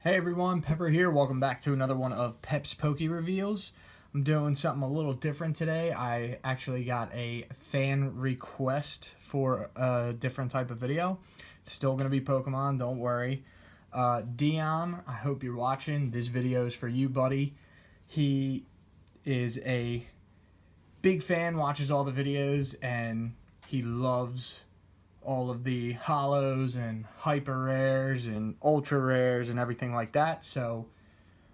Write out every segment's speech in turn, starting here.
Hey everyone, Pepper here. Welcome back to another one of Pep's Poke Reveals. I'm doing something a little different today. I actually got a fan request for a different type of video. It's still going to be Pokemon, don't worry. Dion, I hope you're watching. This video is for you, buddy. He is a big fan, watches all the videos, and he loves all of the hollows and hyper rares and ultra rares and everything like that. So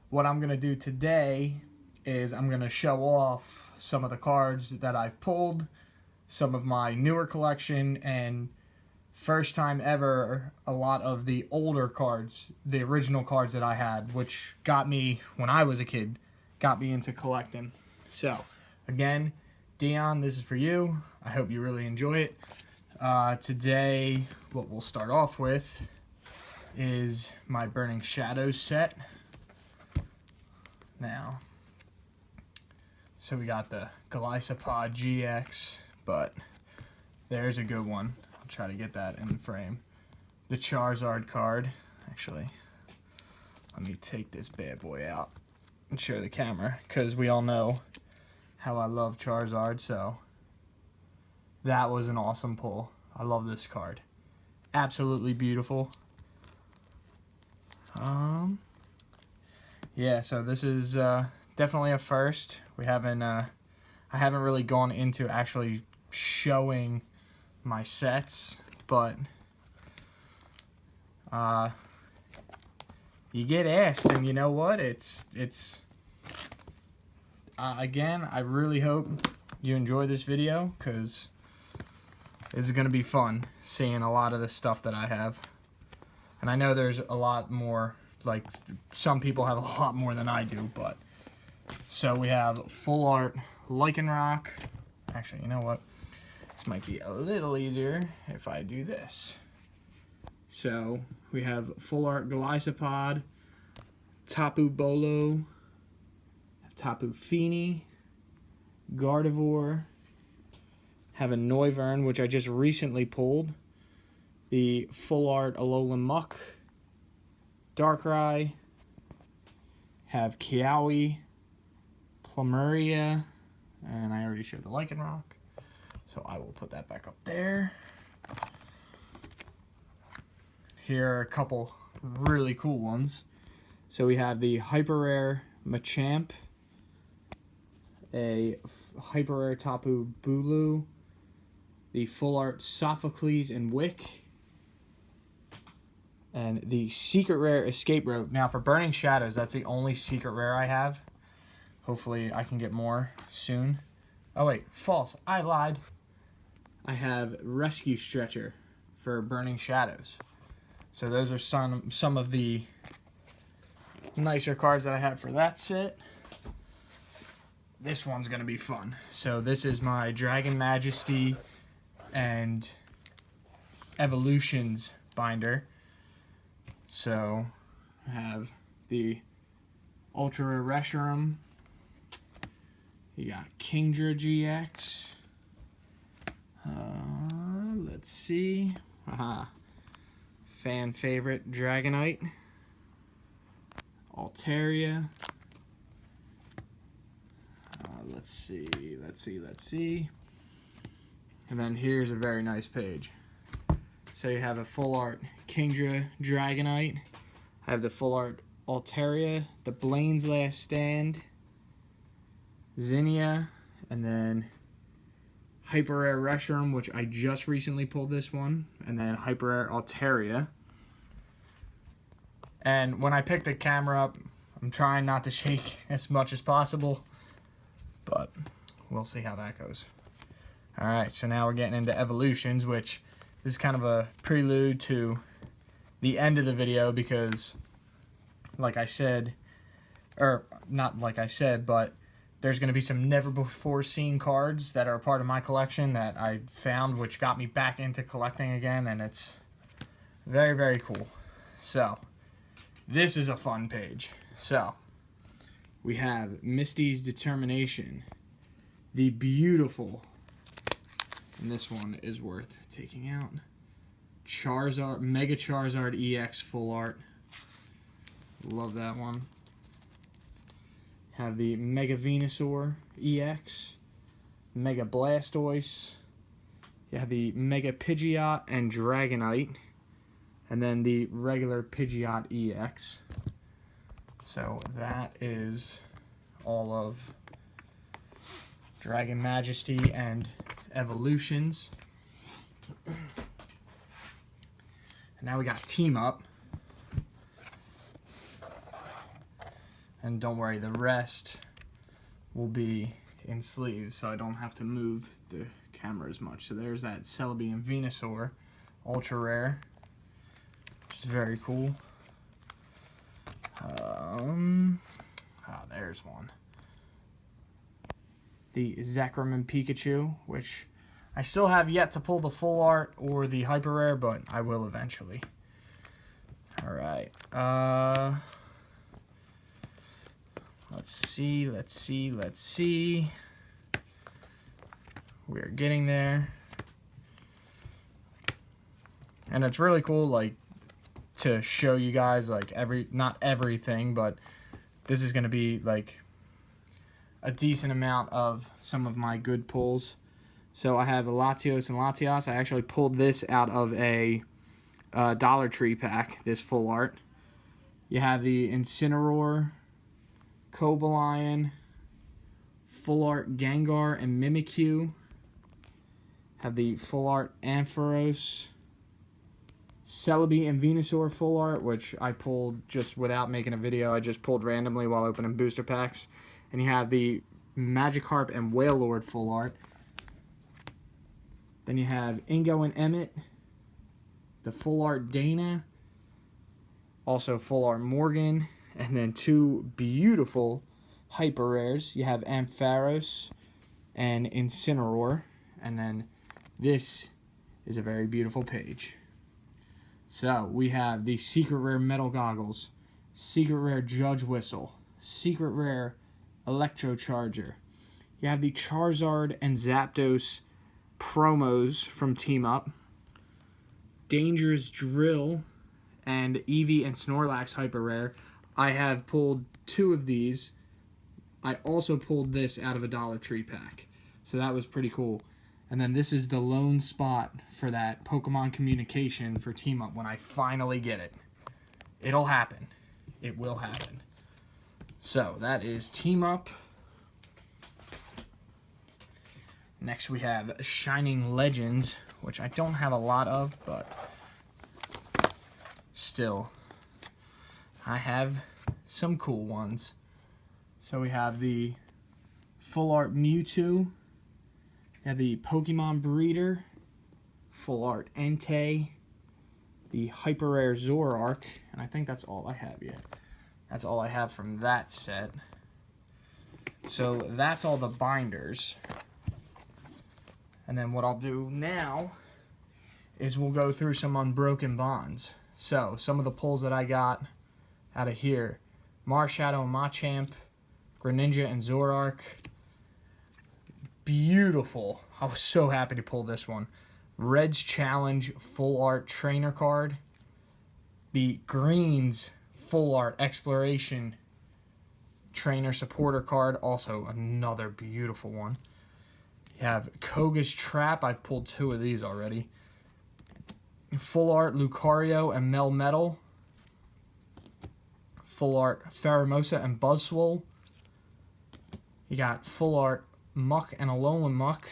what I'm going to do today is I'm going to show off some of the cards that I've pulled, some of my newer collection, and first time ever a lot of the older cards, the original cards that I had, which got me, when I was a kid, got me into collecting. So again, Dion, this is for you. I hope you really enjoy it. Today, what we'll start off with is my Burning Shadows set. Now, so we got the Golisopod GX, but there's a good one. I'll try to get that in the frame. The Charizard card. Actually, let me take this bad boy out and show the camera, because we all know how I love Charizard, so that was an awesome pull. I love this card. Absolutely beautiful. Yeah, so this is definitely a first. We haven't I haven't really gone into actually showing my sets, but you get asked, and you know what? It's again, I really hope you enjoy this video, because it's going to be fun seeing a lot of the stuff that I have. And I know there's a lot more, like some people have a lot more than I do, but so we have full art Lycanroc. Actually, you know what? This might be a little easier if I do this. So we have full art Golisopod, Tapu Bolo, Tapu Fini, Gardevoir, have a Noivern, which I just recently pulled, the full art Alolan Muck, Darkrai, have Kiawe, Plumeria, and I already showed the Lycanroc, so I will put that back up there. Here are a couple really cool ones. So we have the hyper rare Machamp, a hyper rare Tapu Bulu, the full art Sophocles and Wick, and the secret rare Escape Rope. Now for Burning Shadows, that's the only secret rare I have. Hopefully I can get more soon. Oh wait, false, I lied. I have Rescue Stretcher for Burning Shadows. So those are some of the nicer cards that I have for that set. This one's going to be fun. So this is my Dragon Majesty and Evolutions binder. So I have the Ultra Rare Reshiram. You got Kingdra GX. Let's see. Fan favorite Dragonite. Altaria. Let's see. And then here's a very nice page. So you have a full art Kingdra Dragonite. I have the full art Altaria, the Blaine's Last Stand, Zinnia, and then Hyper Rare Reshiram, which I just recently pulled this one, and then Hyper Rare Altaria. And when I pick the camera up, I'm trying not to shake as much as possible, but we'll see how that goes. Alright, so now we're getting into Evolutions, which is kind of a prelude to the end of the video, because like I said, or not like I said, but there's going to be some never before seen cards that are a part of my collection that I found, which got me back into collecting again, and it's very, very cool. So this is a fun page. So we have Misty's Determination, the beautiful, and this one is worth taking out, Charizard, Mega Charizard EX full art. Love that one. Have the Mega Venusaur EX, Mega Blastoise. You have the Mega Pidgeot and Dragonite, and then the regular Pidgeot EX. So that is all of Dragon Majesty and Evolutions. And now we got Team Up. And don't worry, the rest will be in sleeves, so I don't have to move the camera as much. So there's that Celebi and Venusaur, ultra rare, which is very cool. There's one. The Zekrom and Pikachu, which I still have yet to pull the full art or the hyper rare, but I will eventually. All right. Let's see. We're getting there. And it's really cool, like, to show you guys, like, not everything, but this is going to be, like, a decent amount of some of my good pulls. So I have a Latios and Latias. I actually pulled this out of a Dollar Tree pack, this full art. You have the Incineroar, Cobalion, full art Gengar and Mimikyu. Have the full art Ampharos, Celebi and Venusaur full art, which I pulled just without making a video. I just pulled randomly while opening booster packs. And you have the Magikarp and Wailord full art. Then you have Ingo and Emmett, the full art Dana, also full art Morgan, and then two beautiful hyper rares. You have Ampharos and Incineroar, and then this is a very beautiful page. So we have the secret rare Metal Goggles, secret rare Judge Whistle, secret rare Electro Charger. You have the Charizard and Zapdos promos from Team Up, Dangerous Drill, and Eevee and Snorlax hyper rare. I have pulled two of these. I also pulled this out of a Dollar Tree pack, so that was pretty cool. And then this is the lone spot for that Pokemon communication for Team Up when I finally get it. It'll happen. It will happen. So that is Team Up. Next we have Shining Legends, which I don't have a lot of, but still, I have some cool ones. So we have the full art Mewtwo, we have the Pokemon Breeder, full art Entei, the hyper rare Zoroark, and I think that's all I have yet. That's all I have from that set. So that's all the binders. And then what I'll do now is we'll go through some Unbroken Bonds. So some of the pulls that I got out of here: Marshadow and Machamp, Greninja and Zoroark. Beautiful. I was so happy to pull this one. Red's Challenge full art trainer card. The Greens full art exploration trainer supporter card. Also another beautiful one. You have Koga's Trap. I've pulled two of these already. Full art Lucario and Melmetal. Full art Pheromosa and Buzzwole. You got full art Muck and Alolan Muck.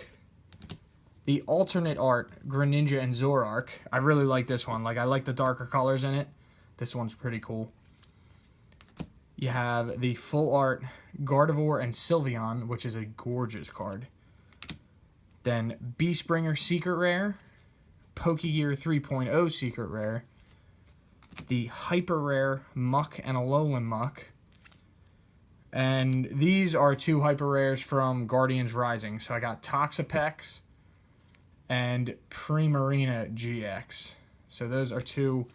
The alternate art Greninja and Zoroark. I really like this one. Like, I like the darker colors in it. This one's pretty cool. You have the full art Gardevoir and Sylveon, which is a gorgeous card. Then Beastbringer Secret Rare, Pokegear 3.0 Secret Rare, the Hyper Rare Muck and Alolan Muck, and these are two Hyper Rares from Guardians Rising. So I got Toxapex and Primarina GX. So those are two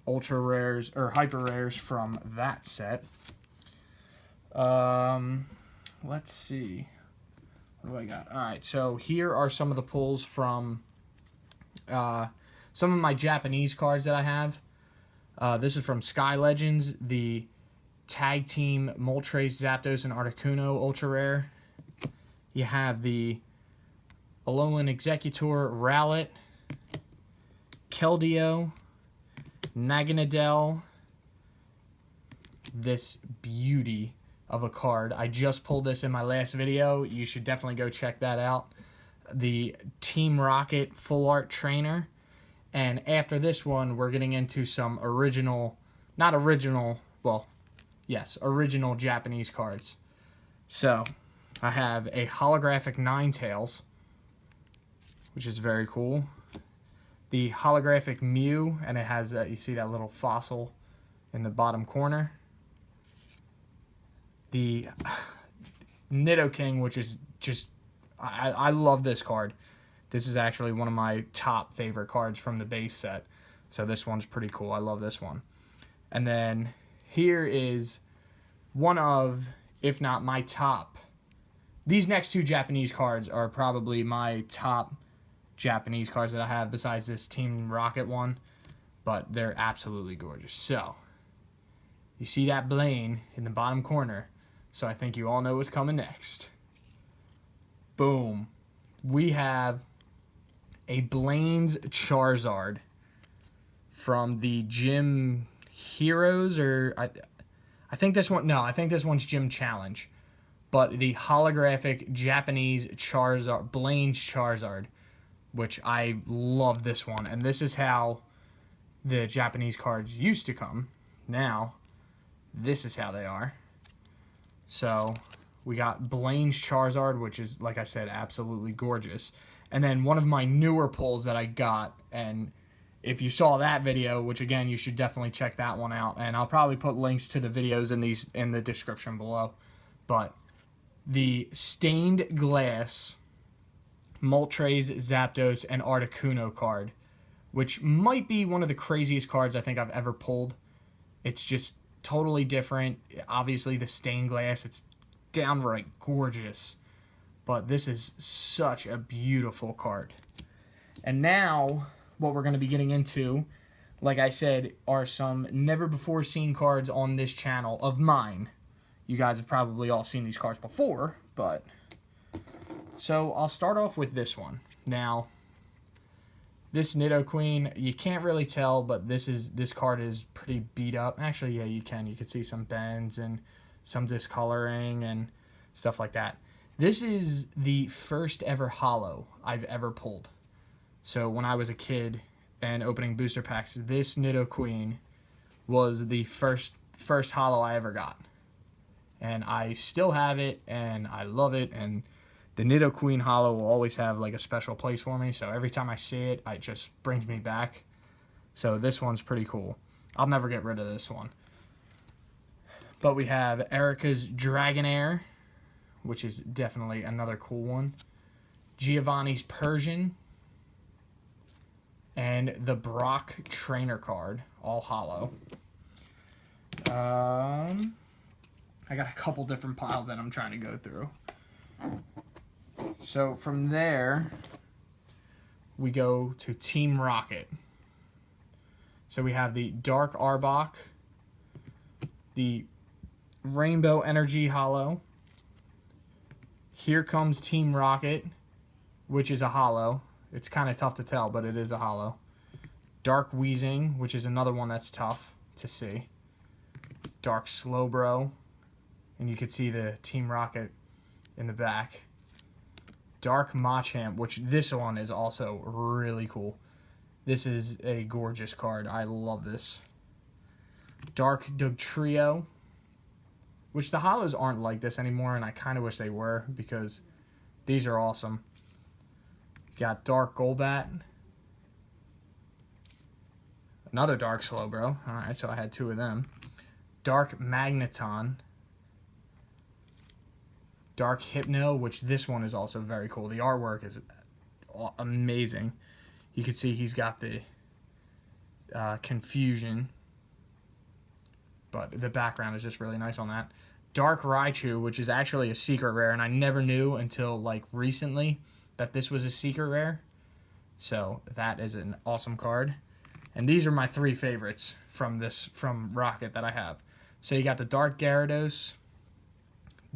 Ultra Rares, or Hyper Rares from that set. Let's see. What do I got? Alright, so here are some of the pulls from some of my Japanese cards that I have. This is from Sky Legends, the Tag Team Moltres, Zapdos, and Articuno Ultra Rare. You have the Alolan Executor, Rowlet, Keldeo, Naganadel. This beauty of a card. I just pulled this in my last video. You should definitely go check that out. The Team Rocket Full Art Trainer. And after this one, we're getting into some original Japanese cards. So, I have a holographic Ninetales, which is very cool. The holographic Mew, and it has, you see that little fossil in the bottom corner. The Nidoqueen, which is just, I love this card. This is actually one of my top favorite cards from the base set. So this one's pretty cool. I love this one. And then here is one of, if not my top. These next two Japanese cards are probably my top Japanese cards that I have besides this Team Rocket one. But they're absolutely gorgeous. So, you see that Blaine in the bottom corner. So I think you all know what's coming next. Boom. We have a Blaine's Charizard from the Gym Heroes, or I think this one, no, I think this one's Gym Challenge. But the holographic Japanese Charizard, Blaine's Charizard, which I love this one. And this is how the Japanese cards used to come. Now, this is how they are. So, we got Blaine's Charizard, which is, like I said, absolutely gorgeous. And then one of my newer pulls that I got, and if you saw that video, which again, you should definitely check that one out, and I'll probably put links to the videos in the description below. But the Stained Glass Moltres, Zapdos, and Articuno card, which might be one of the craziest cards I think I've ever pulled. It's just totally different. Obviously, the stained glass, it's downright gorgeous. But this is such a beautiful card. And now, what we're going to be getting into, like I said, are some never-before-seen cards on this channel of mine. You guys have probably all seen these cards before, but... So, I'll start off with this one. Now, this Nidoqueen, you can't really tell, but this card is pretty beat up. Actually, yeah, you can. You can see some bends and some discoloring and stuff like that. This is the first ever holo I've ever pulled. So when I was a kid and opening booster packs, this Nidoqueen was the first holo I ever got. And I still have it, and I love it, and the Nidoqueen holo will always have like a special place for me, so every time I see it, it just brings me back. So this one's pretty cool. I'll never get rid of this one. But we have Erica's Dragonair, which is definitely another cool one. Giovanni's Persian. And the Brock Trainer card, all holo. I got a couple different piles that I'm trying to go through. So from there, we go to Team Rocket. So we have the Dark Arbok, the Rainbow Energy holo. Here comes Team Rocket, which is a holo. It's kind of tough to tell, but it is a holo. Dark Weezing, which is another one that's tough to see. Dark Slowbro, and you can see the Team Rocket in the back. Dark Machamp, which this one is also really cool. This is a gorgeous card. I love this. Dark Dugtrio, which the holos aren't like this anymore, and I kind of wish they were because these are awesome. Got Dark Golbat. Another Dark Slowbro. Alright, so I had two of them. Dark Magneton. Dark Hypno, which this one is also very cool. The artwork is amazing. You can see he's got the confusion, but the background is just really nice on that. Dark Raichu, which is actually a secret rare, and I never knew until like recently that this was a secret rare. So that is an awesome card. And these are my 3 favorites from Rocket that I have. So you got the Dark Gyarados,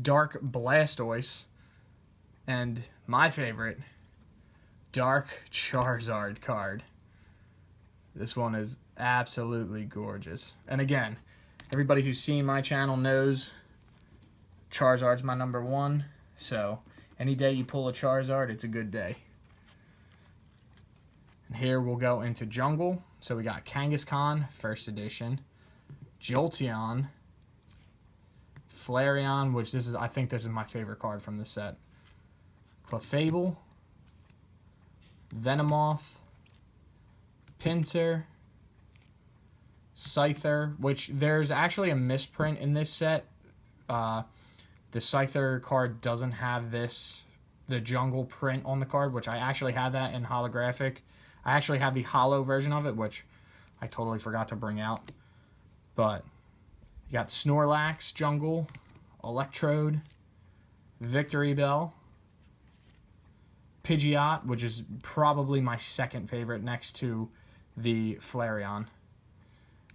Dark Blastoise, and my favorite, Dark Charizard card. This one is absolutely gorgeous. And again, everybody who's seen my channel knows Charizard's my number 1. So any day you pull a Charizard, it's a good day. And here we'll go into Jungle. So we got Kangaskhan, first edition, Jolteon, Flareon, which I think this is my favorite card from this set, Clefable, Venomoth, Pinsir, Scyther, which there's actually a misprint in this set. The Scyther card doesn't have the jungle print on the card, which I actually have that in holographic. I actually have the holo version of it, which I totally forgot to bring out. But you got Snorlax, Jungle, Electrode, Victory Bell, Pidgeot, which is probably my second favorite next to the Flareon,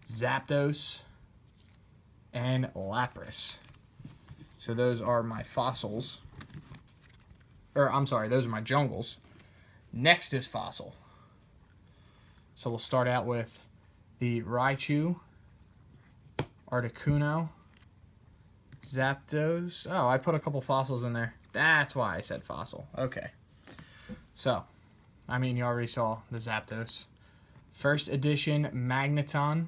Zapdos, and Lapras. So those are my fossils. Or, I'm sorry, those are my jungles. Next is fossil. So we'll start out with the Raichu, Articuno, Zapdos. Oh, I put a couple fossils in there. That's why I said fossil. Okay. So, I mean, you already saw the Zapdos. First edition Magneton.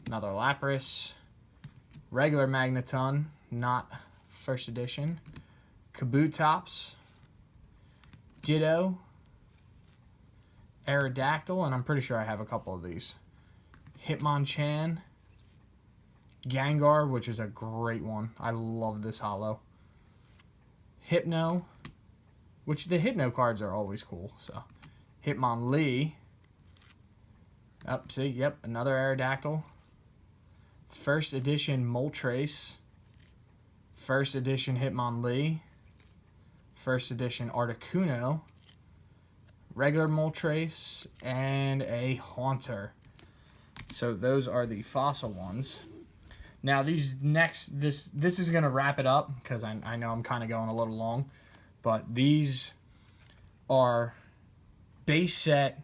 Another Lapras. Regular Magneton, not first edition. Kabutops. Ditto. Aerodactyl, and I'm pretty sure I have a couple of these. Hitmonchan. Gengar, which is a great one. I love this holo. Hypno, which the Hypno cards are always cool. So, Hitmonlee. Oh, see, yep, another Aerodactyl. First edition Moltres. First edition Hitmonlee. First edition Articuno. Regular Moltres, and a Haunter. So those are the fossil ones. Now these next, this is going to wrap it up, because I know I'm kind of going a little long. But these are base set.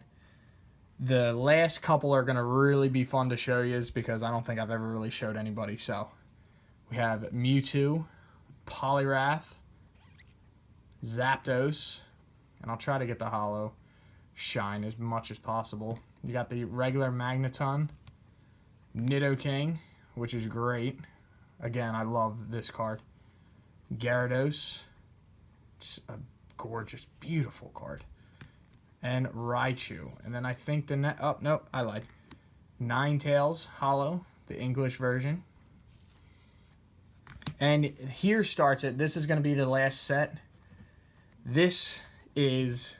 The last couple are going to really be fun to show you, because I don't think I've ever really showed anybody. So we have Mewtwo, Poliwrath, Zapdos, and I'll try to get the holo shine as much as possible. You got the regular Magneton, Nidoqueen, which is great. Again, I love this card. Gyarados, just a gorgeous, beautiful card. And Raichu. And then I think oh, no, I lied. Ninetales holo, the English version. And here starts it. This is going to be the last set. This is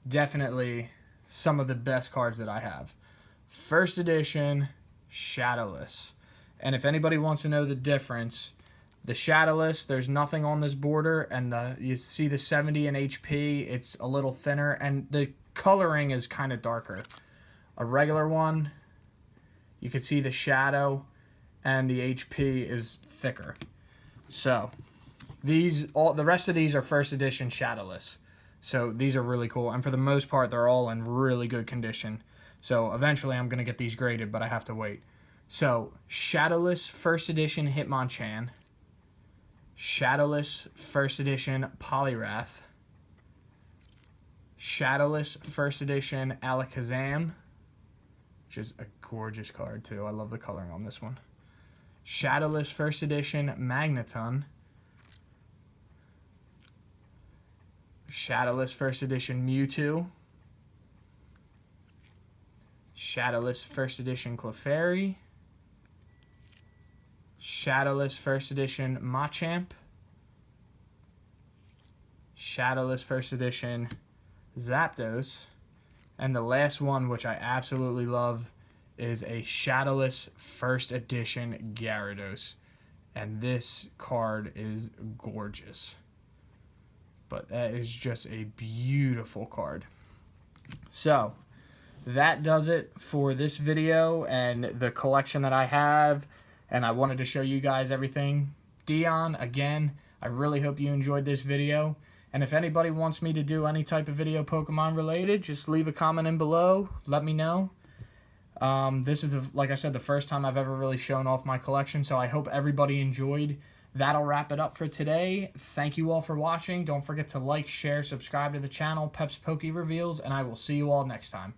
definitely some of the best cards that I have. First edition Shadowless. And if anybody wants to know the difference, the Shadowless, there's nothing on this border, and you see the 70 in HP, it's a little thinner, and the coloring is kind of darker. A regular one, you can see the shadow, and the HP is thicker. So the rest of these are first edition Shadowless. So these are really cool, and for the most part, they're all in really good condition. So eventually I'm going to get these graded, but I have to wait. So Shadowless first edition Hitmonchan, Shadowless first edition Poliwrath, Shadowless first edition Alakazam, which is a gorgeous card too. I love the coloring on this one. Shadowless first edition Magneton, Shadowless first edition Mewtwo, Shadowless first edition Clefairy, Shadowless first edition Machamp, Shadowless first edition Zapdos, and the last one, which I absolutely love, is a Shadowless first edition Gyarados. And this card is gorgeous. But that is just a beautiful card. So, that does it for this video and the collection that I have, and I wanted to show you guys everything. Dion, again, I really hope you enjoyed this video, and if anybody wants me to do any type of video Pokemon related, just leave a comment in below, let me know. This is, like I said, the first time I've ever really shown off my collection, so I hope everybody enjoyed. That'll wrap it up for today. Thank you all for watching. Don't forget to like, share, subscribe to the channel, Peps Poke Reveals, and I will see you all next time.